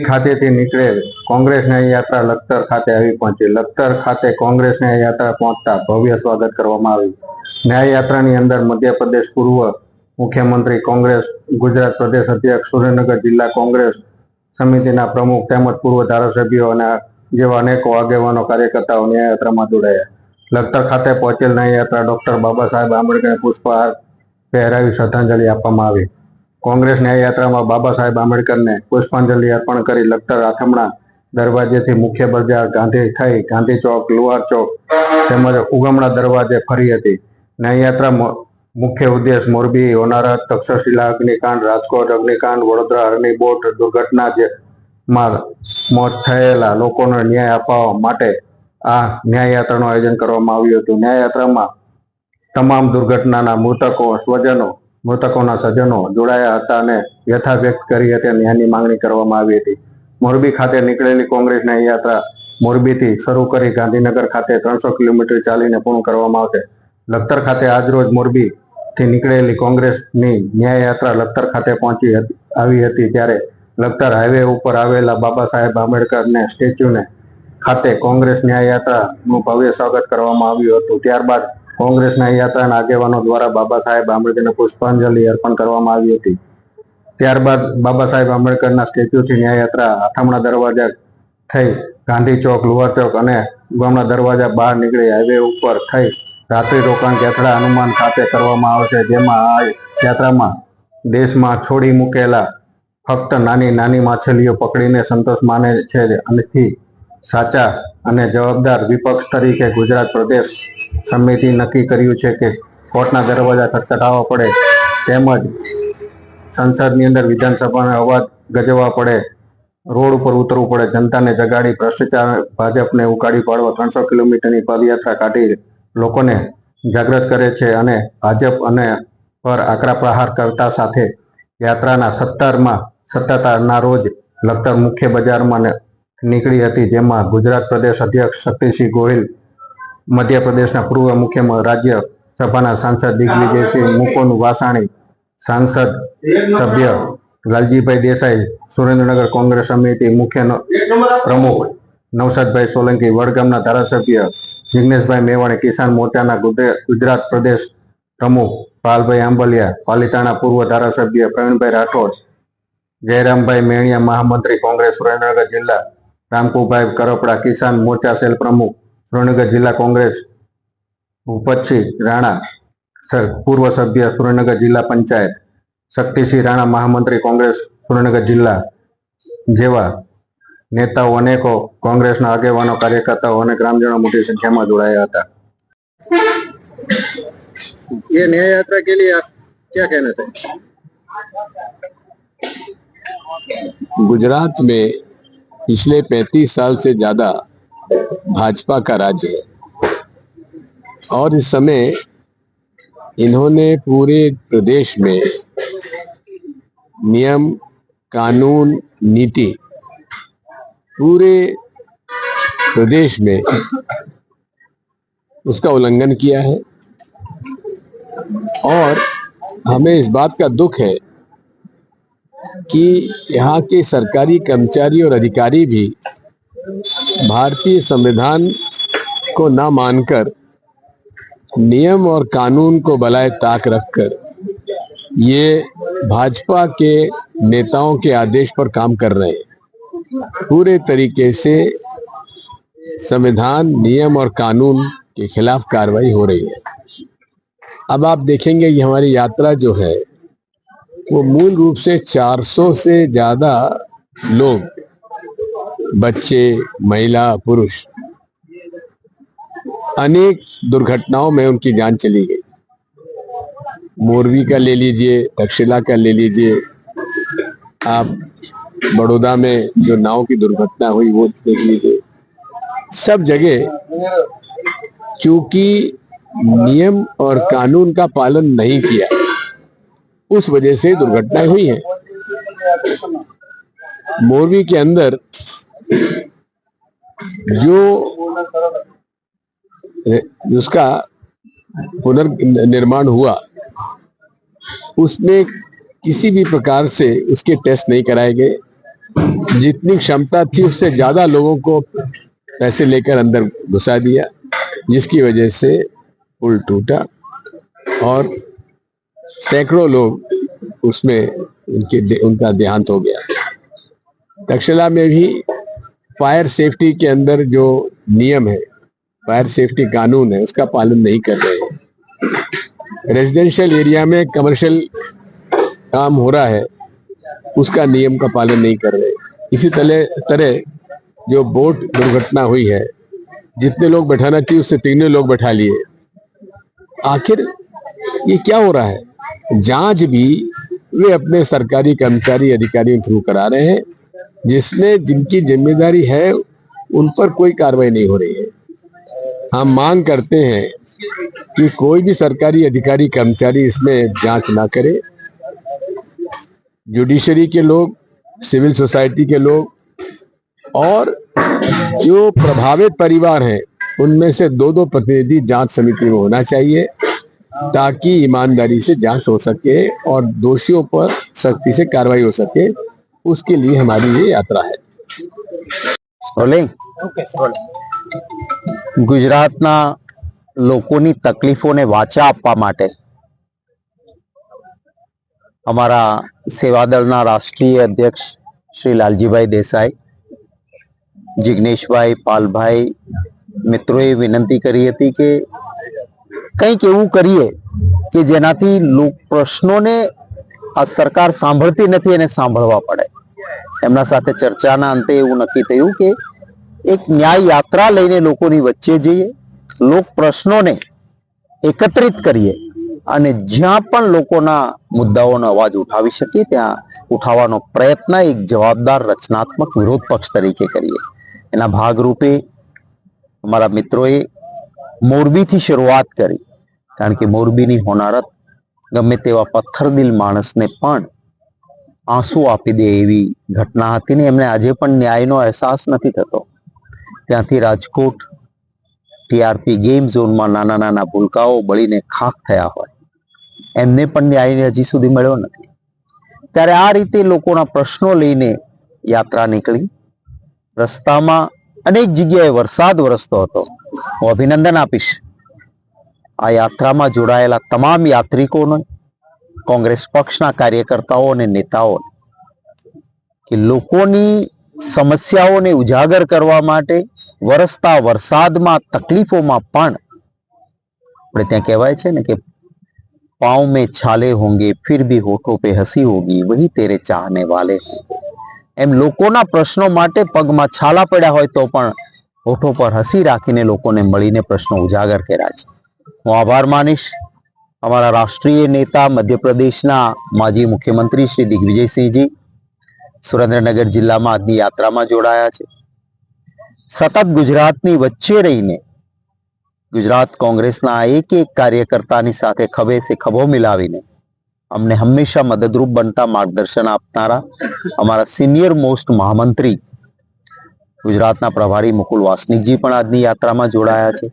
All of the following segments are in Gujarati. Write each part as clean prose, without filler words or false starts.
ખાતેથી નીકળેલ કોંગ્રેસ ન્યાય યાત્રા લખતર ખાતે આવી પહોંચી। લખતર ખાતે કોંગ્રેસ ન્યાય યાત્રા પહોંચતા ભવ્ય સ્વાગત કરવામાં આવ્યું। ન્યાય યાત્રાની અંદર મધ્યપ્રદેશ પૂર્વ મુખ્યમંત્રી, કોંગ્રેસ ગુજરાત પ્રદેશ અધ્યક્ષ, સુરેન્દ્રનગર જિલ્લા કોંગ્રેસ સમિતિના પ્રમુખ તેમજ પૂર્વ ધારાસભ્યો અને જેવા અનેકો આગેવાનો કાર્યકર્તાઓ ન્યાય યાત્રામાં જોડાયા। લખતર ખાતે પહોંચેલ ન્યાય યાત્રા ડોક્ટર બાબા સાહેબ આંબેડકરને પુષ્પહાર પહેરાવી શ્રદ્ધાંજલિ આપવામાં આવી। કોંગ્રેસ ન્યાય યાત્રામાં બાબા સાહેબ આંબેડકરને પુષ્પાંજલિ અર્પણ કરી લખતર આથમણા દરવાજેથી મુખ્ય બજાર ગાંધી થઈ ગાંધી ચોક, લુહાર ચોક તેમજ ઉગમણા દરવાજે ફરી હતી। ન્યાય યાત્રા મુખ્ય ઉદ્દેશ મોરબી હોનારત, તક્ષશિલા અગ્નિકાંડ, રાજકોટ અગ્નિકાંડ, વડોદરા હરની બોટ દુર્ઘટનામાં મોત થયેલા લોકોને ન્યાય અપાવવા માટે આ ન્યાય યાત્રાનું આયોજન કરવામાં આવ્યું હતું। ન્યાય યાત્રામાં તમામ દુર્ઘટનાના મૃતકોના સ્વજનો જોડાયા હતા અને વ્યથા વ્યક્ત કરી હતી અને ન્યાયની માંગણી કરવામાં આવી હતી। મોરબી ખાતે નીકળેલી કોંગ્રેસ ન્યાય યાત્રા મોરબીથી શરૂ કરી ગાંધીનગર ખાતે 300 કિલોમીટર ચાલીને પૂર્ણ કરવામાં આવશે। લખતર ખાતે આજરોજ મોરબીથી નીકળેલી કોંગ્રેસની ન્યાય યાત્રા લખતર ખાતે પહોંચી આવી હતી, ત્યારે લખતર હાઈવે ઉપર આવેલા બાબા સાહેબ આંબેડકરને સ્ટેચ્યુને ખાતે કોંગ્રેસ ન્યાય યાત્રાનું ભવ્ય સ્વાગત કરવામાં આવ્યું હતું। ત્યારબાદ કોંગ્રેસ ન્યાય યાત્રાના આગેવાનો દ્વારા બાબા સાહેબ આંબેડકરને પુષ્પાંજલિ અર્પણ કરવામાં આવી હતી। ત્યારબાદ બાબા સાહેબ આંબેડકરના સ્ટેચ્યુથી ન્યાય યાત્રા આથમણા દરવાજા થઈ ગાંધી ચોક, લુહાર ચોક અને ઉગમણા દરવાજા બહાર નીકળી હાઈવે ઉપર થઈ રાત્રિ રોકાણ કેથડા હનુમાન ખાતે કરવામાં આવશે, જેમાં આ યાત્રામાં દેશમાં છોડી મૂકેલા ફક્ત નાની નાની માછલીઓ પકડીને સંતોષ માને છે। આનાથી સાચા અને જવાબદાર વિપક્ષ તરીકે ગુજરાત પ્રદેશ સમિતિ નક્કી કર્યું છે કે કોર્ટના દરવાજા ખટખટાવવા પડે તેમજ સંસદની અંદર વિધાનસભાનો અવાજ ગજવવા પડે, રોડ ઉપર ઉતરવું પડે, જનતાને જગાડી ભ્રષ્ટાચાર ભાજપને ઉગાડી પાડવા 300 કિલોમીટરની પદયાત્રા કાઢી લોકોને જાગૃત કરે છે અને ભાજપ અને પર આકરા પ્રહાર કરતા સાથે યાત્રાના 17ના રોજ લખતર મુખ્ય બજારમાં નીકળી હતી, જેમાં ગુજરાત પ્રદેશ અધ્યક્ષ શક્તિસિંહ ગોહિલ, મધ્યપ્રદેશના પૂર્વ મુખ્ય રાજ્યસભાના સાંસદ દિગ્વિજયસિંહ, મુકુંદ વાસાણી, સાંસદ સભ્ય લાલજીભાઈ દેસાઈ, સુરેન્દ્રનગર કોંગ્રેસ સમિતિ મુખ્ય પ્રમુખ નવસાદભાઈ સોલંકી, વડગામના ધારાસભ્ય જિગ્નેશભાઈ મેવાણી, કિસાન મોરચાના ગુજરાત પ્રદેશ પ્રમુખ પાલભાઈ આંબલિયા, પાલિતાણા પૂર્વ ધારાસભ્ય પ્રવીણભાઈ રાઠોડ, જયરામભાઈ મેણિયા, મહામંત્રી કોંગ્રેસ સુરેન્દ્રનગર જિલ્લા રામકુભાઈ કરપડા, કિસાન મોરચા સેલ પ્રમુખ સુરેન્દ્રનગર જિલ્લા કોંગ્રેસ ભૂપતસિંહ રાણા, પૂર્વ સભ્ય સુરેન્દ્રનગર જિલ્લા પંચાયત શક્તિસિંહ રાણા, મહામંત્રી કોંગ્રેસ સુરેન્દ્રનગર જિલ્લા જેવા નેતાઓ અનેકો કોંગ્રેસના આગેવાનો, કાર્યકર્તાઓ અને ગ્રામજનો મોટી સંખ્યામાં જોડાયા હતા। ये न्याय यात्रा के लिए आप क्या कहना चाहेंगे? गुजरात में पिछले 35 साल से ज्यादा भाजपा का राज्य है और इस समय इन्होंने पूरे प्रदेश में नियम, कानून, नीति पूरे प्रदेश में उसका उल्लंघन किया है और हमें इस बात का दुख है कि यहाँ के सरकारी कर्मचारी और अधिकारी भी भारतीय संविधान को न मानकर नियम और कानून को बलाए ताक रखकर ये भाजपा के नेताओं के आदेश पर काम कर रहे हैं। पूरे तरीके से संविधान, नियम और कानून के खिलाफ कार्रवाई हो रही है। अब आप देखेंगे कि हमारी यात्रा जो है वो मूल रूप से 400 से ज्यादा लोग, बच्चे, महिला, पुरुष, अनेक दुर्घटनाओं में उनकी जान चली गई। मोरबी का ले लीजिए, तक्षशिला का ले लीजिए, आप बड़ौदा में जो नाव की दुर्घटना हुई वो देख लीजिए। सब जगह चूंकि नियम और कानून का पालन नहीं किया, उस वजह से दुर्घटनाएं हुई हैं। मोरबी के अंदर जो उसका पुनर्निर्माण हुआ उसमें किसी भी प्रकार से उसके टेस्ट नहीं कराए गए, जितनी क्षमता थी उससे ज्यादा लोगों को पैसे लेकर अंदर घुसा दिया, जिसकी वजह से पुल टूटा और सैकड़ों लोग उसमें उनका देहांत हो गया। तक्षशिला में भी फायर सेफ्टी के अंदर जो नियम है, फायर सेफ्टी कानून है, उसका पालन नहीं कर रहे हैं। रेजिडेंशियल एरिया में कमर्शियल काम हो रहा है, उसका नियम का पालन नहीं कर रहे। इसी तरह जो बोट दुर्घटना हुई है, जितने लोग बैठाना चाहिए उससे 3 लोग बैठा लिए। आखिर ये क्या हो रहा है? जांच भी वे अपने सरकारी कर्मचारी अधिकारियों थ्रू करा रहे हैं, जिसमें जिनकी जिम्मेदारी है उन पर कोई कार्रवाई नहीं हो रही है। हम मांग करते हैं कि कोई भी सरकारी अधिकारी कर्मचारी इसमें जांच ना करे। जुडिशरी के लोग, सिविल सोसाइटी के लोग और जो प्रभावित परिवार हैं, उनमें से 2-2 प्रतिनिधि जांच समिति में होना चाहिए, ताकि ईमानदारी से जांच हो सके और दोषियों पर सख्ती से कार्रवाई हो सके। उसके लिए हमारी ये यात्रा है। ગુજરાતના લોકોની તકલીફોને વાચા આપવા માટે અમારા સેવાદળના રાષ્ટ્રીય અધ્યક્ષ શ્રી લાલજીભાઈ દેસાઈ, જિગ્નેશભાઈ, પાલભાઈ મિત્રોએ વિનંતી કરી હતી કે કંઈક એવું કરીએ કે જેનાથી લોક પ્રશ્નોને આ સરકાર સાંભળતી નથી એને સાંભળવા પડે. એમના સાથે ચર્ચાના અંતે એવું નક્કી થયું કે એક ન્યાય યાત્રા લઈને લોકોની વચ્ચે જઈએ, લોક પ્રશ્નોને એકત્રિત કરીએ અને જ્યાં પણ લોકોના મુદ્દાઓનો અવાજ ઉઠાવી શકીએ ત્યાં ઉઠાવવાનો પ્રયત્ન એક જવાબદાર રચનાત્મક વિરોધ પક્ષ તરીકે કરીએ. એના ભાગરૂપે અમારા મિત્રોએ મોરબીથી શરૂઆત કરી, કારણ કે મોરબીની હોનારત ગમે તેવા પથ્થરદિલ માણસને પણ આંસુ આપી દે એવી ઘટના હતી ને એમને આજે પણ ન્યાયનો અહેસાસ નથી થતો. ત્યાંથી રાજકોટ ટીઆરપી ગેમ ઝોનમાં નાના નાના ભૂલકાઓ બળીને ખાખ થયા હોય, એમને પણ ન્યાય હજી સુધી મળ્યો નથી. ત્યારે આ રીતે લોકોના પ્રશ્નો લઈને યાત્રા નીકળી. રસ્તામાં અનેક જગ્યાએ વરસાદ વરસતો હતો. હું અભિનંદન આપીશ આ યાત્રામાં જોડાયેલા તમામ યાત્રિકોને, કોંગ્રેસ પક્ષના કાર્યકર્તાઓ અને નેતાઓ કે લોકોની સમસ્યાઓને ઉજાગર કરવા માટે વરસતા વરસાદમાં તકલીફોમાં પણ આપણે ત્યાં કહેવાય છે ને કે पाँव में छाले होंगे फिर भी होठों पे हंसी होगी वही तेरे चाहने वाले होंगे. एम लोकोना प्रश्नों माटे पगमां छाला पड्या होय तो पण होठों पर हसी राखीने लोकोने मळीने प्रश्नो उजागर कर्या छे. હું આભાર માનીશ અમારા રાષ્ટ્રીય નેતા મધ્યપ્રદેશના માજી મુખ્યમંત્રી શ્રી દિગ્વિજયસિંહજી સુરેન્દ્રનગર જિલ્લામાં આજની યાત્રામાં જોડાયા છે. સતત ગુજરાતની વચ્ચે રહીને ગુજરાત કોંગ્રેસના એક એક કાર્યકર્તાની સાથે ખભે સે ખભો મિલાવીને અમને હંમેશા મદદરૂપ બનતા માર્ગદર્શન આપનારા અમારા સિનિયર મોસ્ટ મહામંત્રી ગુજરાતના પ્રભારી મુકુલ વાસનિકજી પણ આજની યાત્રામાં જોડાયા છે.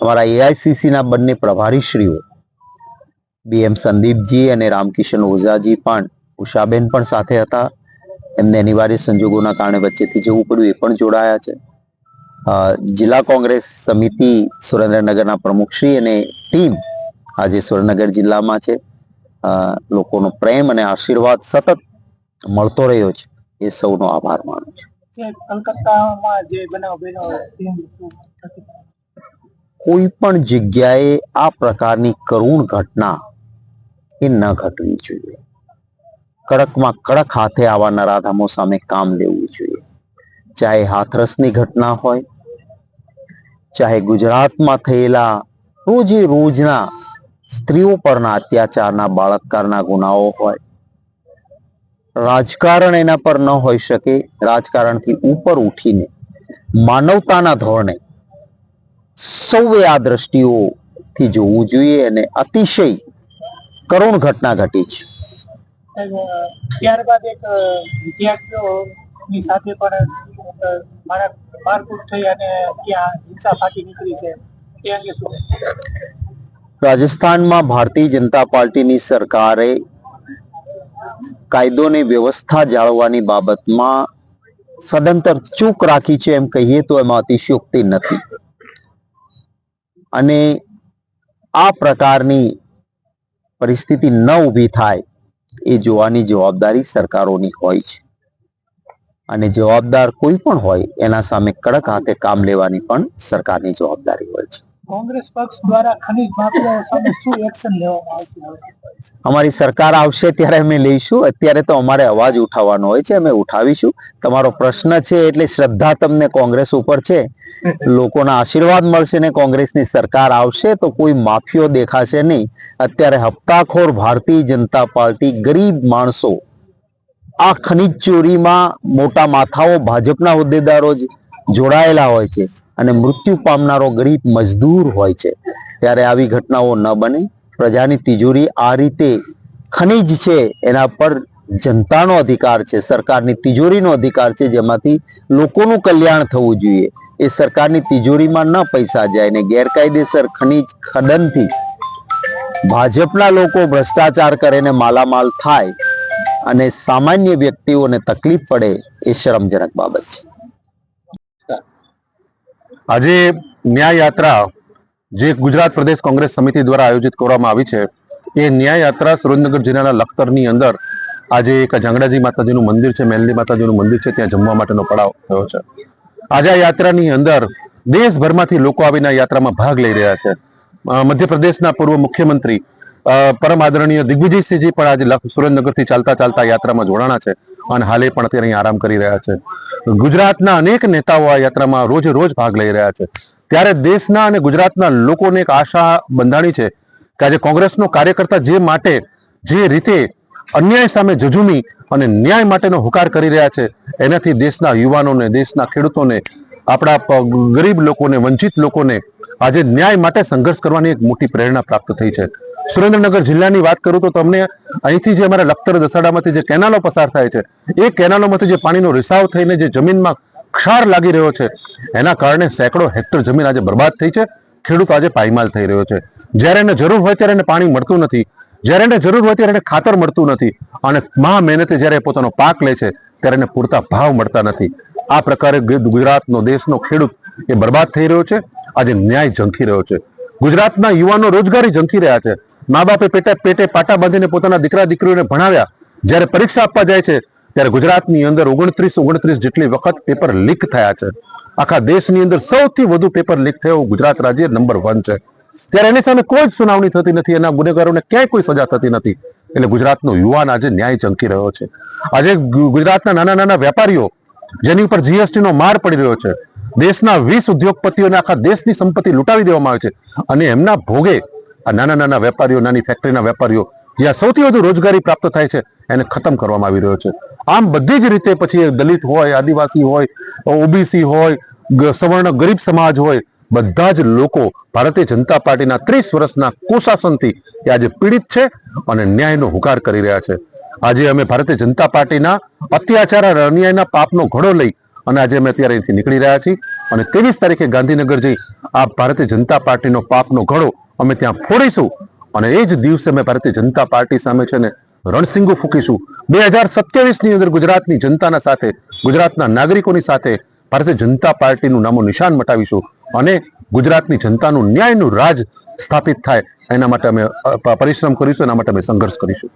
અમારા એઆઈસીસીના બંને પ્રભારીશ્રીઓ બીએમ સંદીપજી અને રામકિશન ઓઝાજી પણ, ઉષાબેન પણ સાથે હતા. એમને અનિવાર્ય સંજોગોના કારણે વચ્ચેથી જવું પડ્યું, એ પણ જોડાયા છે. જિલ્લા કોંગ્રેસ સમિતિ સુરેન્દ્રનગરના પ્રમુખશ્રી અને ટીમ આજે સુરેન્દ્રનગર જિલ્લામાં છે. લોકોનો પ્રેમ અને આશીર્વાદ સતત મળતો રહ્યો છે, એ સૌનો આભાર માનું છું. કોઈ પણ જગ્યાએ આ પ્રકારની કરુણ ઘટના એ ન ઘટવી જોઈએ. કડકમાં કડક હાથે આવા નરાધમો સામે કામ લેવું જોઈએ. ચાહે હાથરસની ઘટના હોય, ચાહે ગુજરાતમાં થયેલા રોજે રોજના સ્ત્રીઓ પરના અત્યાચારના બળાત્કારના ગુનાઓ હોય. રાજકારણ એના પર ન હોઈ શકે. રાજકારણથી ઉપર ઉઠીને માનવતાના ધોરણે સૌએ આ દ્રષ્ટિઓથી જોવું જોઈએ અને અતિશય કરુણ ઘટના ઘટી છે. ત્યારબાદ એક વિદ્યાર્થીઓની સાથે પણ મારકૂટ થઈ અને ત્યાં હિંસા ફાટી નીકળી છે, તે અંગે શું? રાજસ્થાનમાં ભારતીય જનતા પાર્ટીની સરકારે કાયદો ને વ્યવસ્થા જાળવવાની બાબતમાં સદંતર ચૂક રાખી છે એમ કહીએ તો એમાં અતિશયોક્તિ નથી. અને આ પ્રકારની પરિસ્થિતિ ન ઊભી થાય એ જોવાની જવાબદારી સરકારોની હોય છે. અને જવાબદાર કોઈ પણ હોય એના સામે કડક હાથે કામ લેવાની પણ સરકારની જવાબદારી હોય છે. કોંગ્રેસ પક્ષ દ્વારા ખનીજ માફિયાઓ સામે શું એક્શન લેવામાં આવશે? અમારી સરકાર આવશે ત્યારે અમે લઈશું. અત્યારે તો અમારે અવાજ ઉઠાવવાનો હોય છે, અમે ઉઠાવીશું. તમારો પ્રશ્ન છે એટલે શ્રદ્ધા તમને કોંગ્રેસ ઉપર છે, લોકોના આશીર્વાદ મળશે ને કોંગ્રેસની સરકાર આવશે તો કોઈ માફિયો દેખાશે નહીં. અત્યારે હપ્તાખોર ભારતીય જનતા પાર્ટી ગરીબ માણસો આ ખનીજ ચોરીમાં મોટા માથાઓ ભાજપના હોદ્દેદારો જ જોડાયેલા હોય છે અને મૃત્યુ પામનારો ગરીબ મજદૂર હોય છે. ત્યારે આવી ઘટનાઓ ન બને. પ્રજાની તિજોરી આ રીતે ખનીજ છે એના પર જનતાનો અધિકાર છે, સરકારની તિજોરીનો અધિકાર છે, જેમાંથી લોકોનું કલ્યાણ થવું જોઈએ. એ સરકારની તિજોરીમાં ન પૈસા જાય ને ગેરકાયદેસર ખનીજ ખનનથી ભાજપના લોકો ભ્રષ્ટાચાર કરીને માલામાલ થાય અને સામાન્ય વ્યક્તિઓને તકલીફ પડે એ શરમજનક બાબત છે. આજે ન્યાય યાત્રા જે ગુજરાત પ્રદેશ કોંગ્રેસ સમિતિ દ્વારા આયોજિત કરવામાં આવી છે, એ ન્યાય યાત્રા સુરેન્દ્રનગર જિલ્લાના લખતરની અંદર આજે એક જાંગડાજી માતાજીનું મંદિર છે, મેલડી માતાજીનું મંદિર છે, ત્યાં જમવા માટેનો પડાવ થયો છે. આજે આ યાત્રાની અંદર દેશભરમાંથી લોકો આવીને યાત્રામાં ભાગ લઈ રહ્યા છે. મધ્યપ્રદેશના પૂર્વ મુખ્યમંત્રી પરમ આદરણીય દિગ્વિજયસિંહજી પણ આજે સુરેન્દ્રનગરથી ચાલતા ચાલતા યાત્રામાં જોડાણા છે અને હાલે પણ અત્યારે અહીં આરામ કરી રહ્યા છે. ગુજરાતના અનેક નેતાઓ આ યાત્રામાં રોજે રોજ ભાગ લઈ રહ્યા છે. ત્યારે દેશના અને ગુજરાતના લોકોને એક આશા બંધાણી છે કે આજે કોંગ્રેસનો કાર્યકર્તા જે રીતે અન્યાય સામે ઝઝૂમી અને ન્યાય માટેનો હુકાર કરી રહ્યા છે, એનાથી દેશના યુવાનોને, દેશના ખેડૂતોને, આપણા ગરીબ લોકોને, વંચિત લોકોને આજે ન્યાય માટે સંઘર્ષ કરવાની એક મોટી પ્રેરણા પ્રાપ્ત થઈ છે. સુરેન્દ્રનગર જિલ્લાની વાત કરું તો તમને અહીંથી જે અમારા લખતર દસાડામાંથી જે કેનાલો પસાર થાય છે, એ કેનાલોમાંથી જે પાણીનો રિસાવ થઈને જે જમીનમાં ક્ષાર લાગી રહ્યો છે, એના કારણે સેંકડો હેક્ટર જમીન આજે બરબાદ થઈ છે. ખેડૂત આજે પાયમાલ થઈ રહ્યો છે. જ્યારે એને જરૂર હોય ત્યારે એને પાણી મળતું નથી, જ્યારે એને જરૂર હોય ત્યારે એને ખાતર મળતું નથી, અને મહા મહેનતે જ્યારે પોતાનો પાક લે છે ત્યારે એને પૂરતા ભાવ મળતા નથી. આ પ્રકારે ગુજરાતનો, દેશનો ખેડૂત એ બરબાદ થઈ રહ્યો છે. આજે ન્યાય ઝંખી રહ્યો છે. ગુજરાતના યુવાનો રોજગારી ઝંખી રહ્યા છે. મા બાપે પેટે પાટા બાંધીને પોતાના દીકરા દીકરીઓને ભણાવ્યા, જ્યારે પરીક્ષા આપવા જાય છે ત્યારે ગુજરાતની અંદર 29 જેટલી વખત પેપર લીક થયા છે. આખા દેશની અંદર સૌથી વધુ પેપર લીક થયો ગુજરાત રાજ્ય નંબર 1 છે. ત્યારે એની સામે કોઈ જ સુનાવણી થતી નથી, એના ગુનેગારોને ક્યાંય કોઈ સજા થતી નથી. એટલે ગુજરાતનો યુવાન આજે ન્યાય ઝંખી રહ્યો છે. આજે ગુજરાતના નાના નાના વેપારીઓ જેની ઉપર જીએસટી નો માર પડી રહ્યો છે, દેશના 20 ઉદ્યોગપતિઓને આખા દેશની સંપત્તિ લૂંટાવી દેવામાં આવે છે, અને એમના ભોગે આ નાના નાના વેપારીઓ, નાની ફેક્ટરીના વેપારીઓ, જ્યાં સૌથી વધુ રોજગારી પ્રાપ્ત થાય છે, એને ખતમ કરવામાં આવી રહ્યો છે. આમ બધી જ રીતે પછી દલિત હોય, આદિવાસી હોય, ઓબીસી હોય, સવર્ણ ગરીબ સમાજ હોય, બધા જ લોકો ભારતીય જનતા પાર્ટીના 30 વર્ષના કુશાસનથી એ આજે પીડિત છે અને ન્યાયનો હુકાર કરી રહ્યા છે. આજે અમે ભારતીય જનતા પાર્ટીના અત્યાચાર અને અન્યાયના પાપનો ઘડો લઈ અને આજે અમે અત્યારે અહીંથી નીકળી રહ્યા છીએ અને 23 તારીખે ગાંધીનગર જઈ આ ભારતીય જનતા પાર્ટીનો પાપનો ઘડો અમે ત્યાં ફોડીશું અને એ જ દિવસે અમે ભારતીય જનતા પાર્ટી સામે છે ને રણસિંગો ફૂંકીશું. 2027ની અંદર ગુજરાતની જનતાના સાથે, ગુજરાતના નાગરિકોની સાથે ભારતીય જનતા પાર્ટીનું નામો નિશાન મટાવીશું અને ગુજરાતની જનતાનું ન્યાયનું રાજ સ્થાપિત થાય એના માટે અમે પરિશ્રમ કરીશું, એના માટે અમે સંઘર્ષ કરીશું.